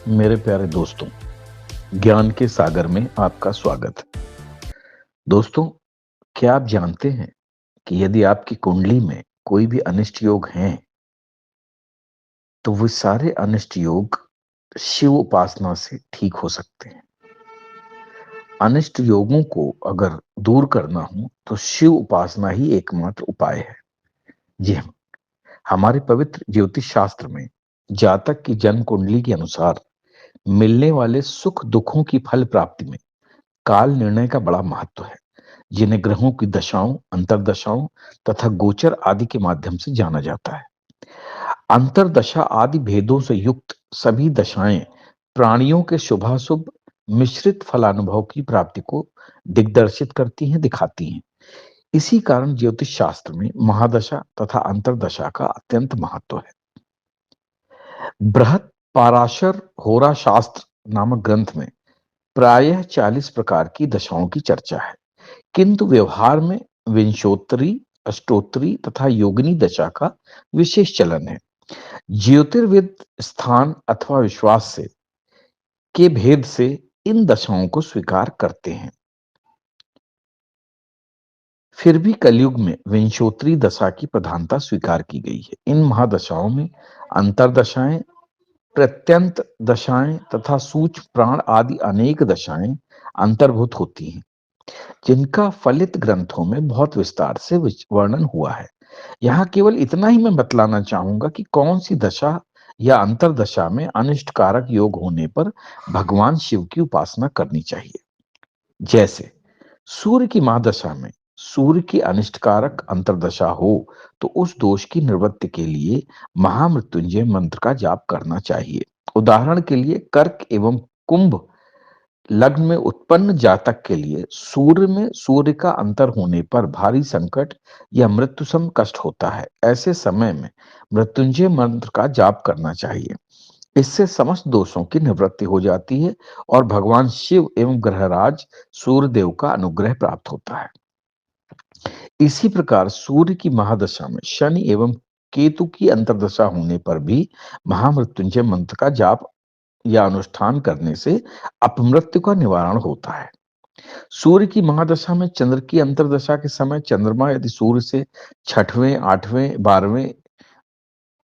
मेरे प्यारे दोस्तों, ज्ञान के सागर में आपका स्वागत है। दोस्तों, क्या आप जानते हैं कि यदि आपकी कुंडली में कोई भी अनिष्ट योग हैं, तो वो सारे अनिष्ट योग शिव उपासना से ठीक हो सकते हैं। अनिष्ट योगों को अगर दूर करना हो, तो शिव उपासना ही एकमात्र उपाय है। जी हाँ, हमारे पवित्र ज्योतिष शास्त्र में जातक की जन्म कुंडली के अनुसार मिलने वाले सुख दुखों की फल प्राप्ति में काल निर्णय का बड़ा महत्व है, जिन्हें ग्रहों की दशाओं, अंतरदशाओं तथा गोचर आदि के माध्यम से जाना जाता है। अंतरदशा आदि भेदों से युक्त सभी दशाएं प्राणियों के शुभाशुभ मिश्रित फलानुभव की प्राप्ति को दिग्दर्शित करती हैं, दिखाती हैं। इसी कारण ज्योतिष शास्त्र में महादशा तथा अंतरदशा का अत्यंत महत्व है। बृहत पाराशर होरा शास्त्र नामक ग्रंथ में प्रायः 40 प्रकार की दशाओं की चर्चा है, किंतु व्यवहार में विंशोत्तरी, अष्टोत्तरी तथा योगिनी दशा का विशेष चलन है। ज्योतिर्विद स्थान अथवा विश्वास से के भेद से इन दशाओं को स्वीकार करते हैं। फिर भी कलयुग में विंशोत्तरी दशा की प्रधानता स्वीकार की गई है। इन महादशाओं में अंतरदशाएं, प्रत्यंत दशाएं तथा सूक्ष्म प्राण आदि अनेक दशाएं अंतर्भूत होती हैं, जिनका फलित ग्रंथों में बहुत विस्तार से वर्णन हुआ है। यहाँ केवल इतना ही मैं बतलाना चाहूंगा कि कौन सी दशा या अंतरदशा में अनिष्ट कारक योग होने पर भगवान शिव की उपासना करनी चाहिए। जैसे सूर्य की महादशा में सूर्य की अनिष्ट कारक अंतरदशा हो, तो उस दोष की निवृत्ति के लिए महामृत्युंजय मंत्र का जाप करना चाहिए। उदाहरण के लिए कर्क एवं कुंभ लग्न में उत्पन्न जातक के लिए सूर्य में सूर्य का अंतर होने पर भारी संकट या मृत्यु सम कष्ट होता है। ऐसे समय में मृत्युंजय मंत्र का जाप करना चाहिए। इससे समस्त दोषों की निवृत्ति हो जाती है और भगवान शिव एवं ग्रहराज सूर्य देव का अनुग्रह प्राप्त होता है। इसी प्रकार सूर्य की महादशा में शनि एवं केतु की अंतर्दशा होने पर भी महामृत्युंजय मंत्र का जाप या अनुष्ठान करने से अपमृत्यु का निवारण होता है। सूर्य की महादशा में चंद्र की अंतर्दशा के समय चंद्रमा यदि सूर्य से छठवें, आठवें, 12वें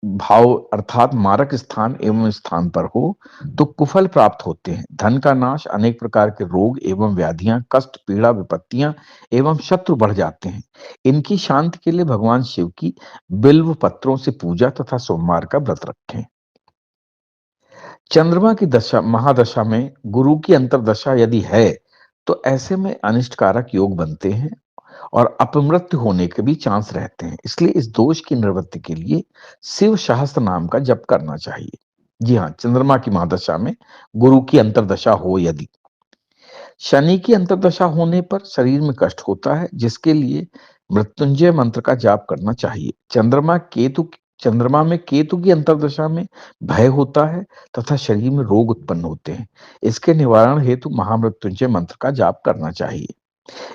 भाव अर्थात मारक स्थान एवं स्थान पर हो, तो कुफल प्राप्त होते हैं। धन का नाश, अनेक प्रकार के रोग एवं व्याधियां, कष्ट, पीड़ा, विपत्तियां एवं शत्रु बढ़ जाते हैं। इनकी शांति के लिए भगवान शिव की बिल्व पत्रों से पूजा तथा सोमवार का व्रत रखें। चंद्रमा की दशा महादशा में गुरु की अंतर्दशा यदि है, तो ऐसे में अनिष्टकारक योग बनते हैं और अपमृत्यु होने के भी चांस रहते हैं। इसलिए इस दोष की निवृत्ति के लिए शिव सहस्त्र नाम का जप करना चाहिए। जी हाँ, चंद्रमा की महादशा में गुरु की अंतर्दशा हो यदि। शनि की अंतर्दशा होने पर शरीर में कष्ट होता है, जिसके लिए मृत्युंजय मंत्र का जाप करना चाहिए। चंद्रमा में केतु की अंतर्दशा में भय होता है तथा शरीर में रोग उत्पन्न होते हैं। इसके निवारण हेतु महामृत्युंजय मंत्र का जाप करना चाहिए।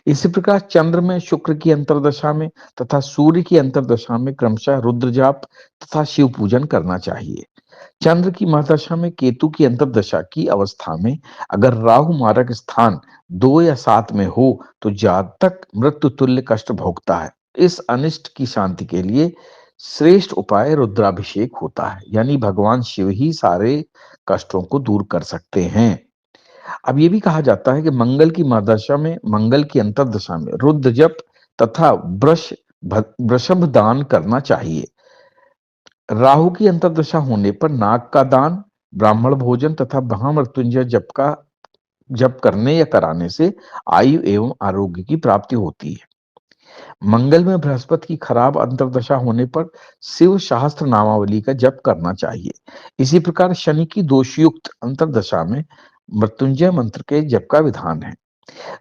इसी प्रकार चंद्र में शुक्र की अंतर्दशा में तथा सूर्य की अंतर्दशा में क्रमशः रुद्र जाप तथा शिव पूजन करना चाहिए। चंद्र की महादशा में केतु की अंतर्दशा की अवस्था में अगर राहु मारक स्थान 2 या 7 में हो, तो जातक मृत्यु तुल्य कष्ट भोगता है। इस अनिष्ट की शांति के लिए श्रेष्ठ उपाय रुद्राभिषेक होता है, यानी भगवान शिव ही सारे कष्टों को दूर कर सकते हैं। अब ये भी कहा जाता है कि मंगल की महादशा में, मंगल की अंतर्दशा में रुद्र जप तथा वृषभ दान करना चाहिए। राहु की अंतर्दशा होने पर नाग का दान, ब्राह्मण भोजन तथा महामृत्युंजय जप करने या कराने से आयु एवं आरोग्य की प्राप्ति होती है। मंगल में बृहस्पति की खराब अंतर्दशा होने पर शिव सहस्त्र नामावली का जप करना चाहिए। इसी प्रकार शनि की दोषयुक्त अंतर्दशा में मृत्युंजय मंत्र के जप का विधान है।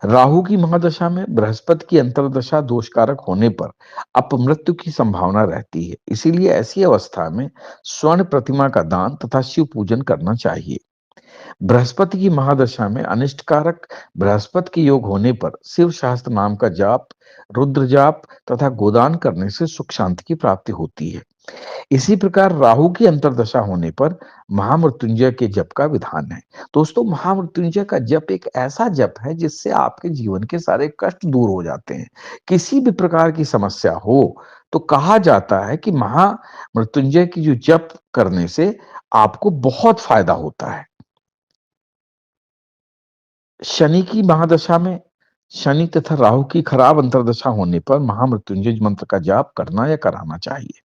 राहु की महादशा में बृहस्पति की अंतर्दशा दोषकारक होने पर अपमृत्यु की संभावना रहती है। इसीलिए ऐसी अवस्था में स्वर्ण प्रतिमा का दान तथा शिव पूजन करना चाहिए। बृहस्पति की महादशा में अनिष्टकारक बृहस्पति के योग होने पर शिव शास्त्र नाम का जाप, रुद्र जाप तथा गोदान करने से सुख शांति की प्राप्ति होती है। इसी प्रकार राहु की अंतर्दशा होने पर महामृत्युंजय के जप का विधान है। दोस्तों, महामृत्युंजय का जप एक ऐसा जप है जिससे आपके जीवन के सारे कष्ट दूर हो जाते हैं। किसी भी प्रकार की समस्या हो तो कहा जाता है कि महामृत्युंजय की जो जप करने से आपको बहुत फायदा होता है। शनि की महादशा में शनि तथा राहु की खराब अंतर्दशा होने पर महामृत्युंजय मंत्र का जाप करना या कराना चाहिए।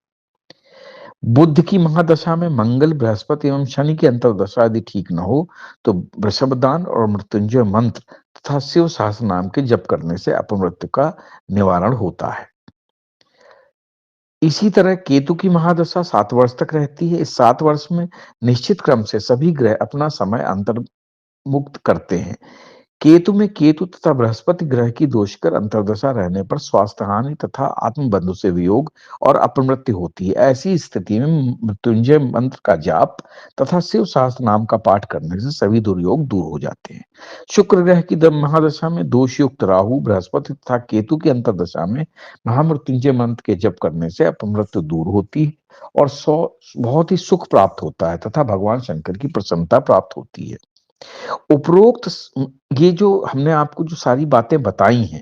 बुध की महादशा में मंगल, बृहस्पति एवं शनि की अंतर्दशा यदि ठीक न हो तो वृषभदान और मृत्युंजय मंत्र तथा शिव सहस्त्र नाम के जप करने से अपमृत्यु का निवारण होता है। इसी तरह केतु की महादशा 7 वर्ष तक रहती है। इस 7 वर्ष में निश्चित क्रम से सभी ग्रह अपना समय अंतर्मुक्त करते हैं। केतु में केतु तथा बृहस्पति ग्रह की दोषकर अंतर्दशा रहने पर स्वास्थ्य हानि तथा आत्मबंधु से वियोग और अपमृत्यु होती है। ऐसी स्थिति में मृत्युंजय मंत्र का जाप तथा शिव सहस्त्र नाम का पाठ करने से सभी दुर्योग दूर हो जाते हैं। शुक्र ग्रह की महादशा में दोष युक्त राहु, बृहस्पति तथा केतु की अंतर्दशा में महामृत्युंजय मंत्र के जप करने से अपमृत्यु दूर होती है और बहुत ही सुख प्राप्त होता है तथा भगवान शंकर की प्रसन्नता प्राप्त होती है। उपरोक्त ये जो हमने आपको जो सारी बातें बताई हैं,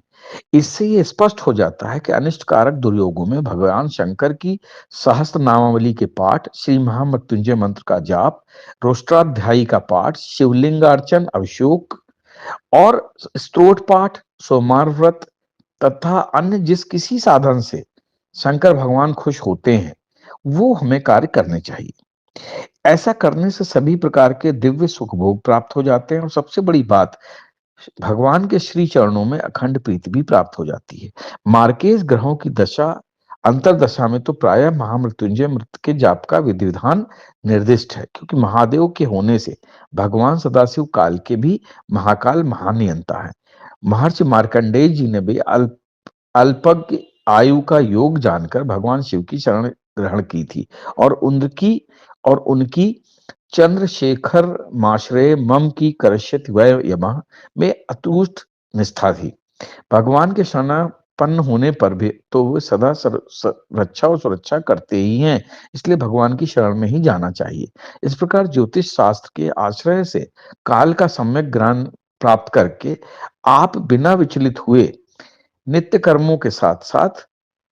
इससे ये स्पष्ट हो जाता है कि अनिष्ट कारक दुर्योगों में भगवान शंकर की सहस्त्र नामावली के पाठ, श्री महामृत्युंजय मंत्र का जाप, रोष्टाध्यायी का पाठ, शिवलिंगार्चन, अभिषेक और स्तोत्र पाठ, सोमवार व्रत तथा अन्य जिस किसी साधन से शंकर भगवान खुश होते हैं, वो हमें कार्य करने चाहिए। ऐसा करने से सभी प्रकार के दिव्य सुख भोग प्राप्त हो जाते हैं और सबसे बड़ी बात, भगवान के श्री चरणों में अखंड प्रीति भी प्राप्त हो जाती है। मार्केज ग्रहों की दशा अंतर्दशा में तो प्रायः महामृत्युंजय मृत के जाप का विधि विधान निर्दिष्ट है, क्योंकि महादेव के होने से भगवान सदाशिव काल के भी महाकाल महानियंता है। महर्षि मार्कंडेय जी ने भी अल्पज्ञ आयु का योग जानकर भगवान शिव की शरण ग्रहण की थी और उनकी चंद्रशेखर माश्रय मम की करश्यति वै यमः में अतुष्ट निष्ठा थी। भगवान के शरणापन्न होने पर भी तो वे सदा रक्षा और सुरक्षा करते ही हैं, इसलिए भगवान की शरण में ही जाना चाहिए। इस प्रकार ज्योतिष शास्त्र के आश्रय से काल का सम्यक ज्ञान प्राप्त करके आप बिना विचलित हुए नित्य कर्मों के साथ साथ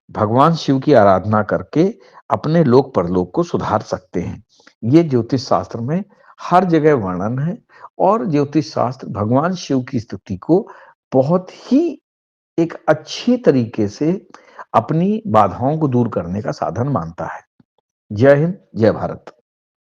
भगवान शिव की आराधना करके अपने लोक परलोक को सुधार सकते हैं। ये ज्योतिष शास्त्र में हर जगह वर्णन है और ज्योतिष शास्त्र भगवान शिव की स्तुति को बहुत ही एक अच्छी तरीके से अपनी बाधाओं को दूर करने का साधन मानता है। जय हिंद, जय भारत।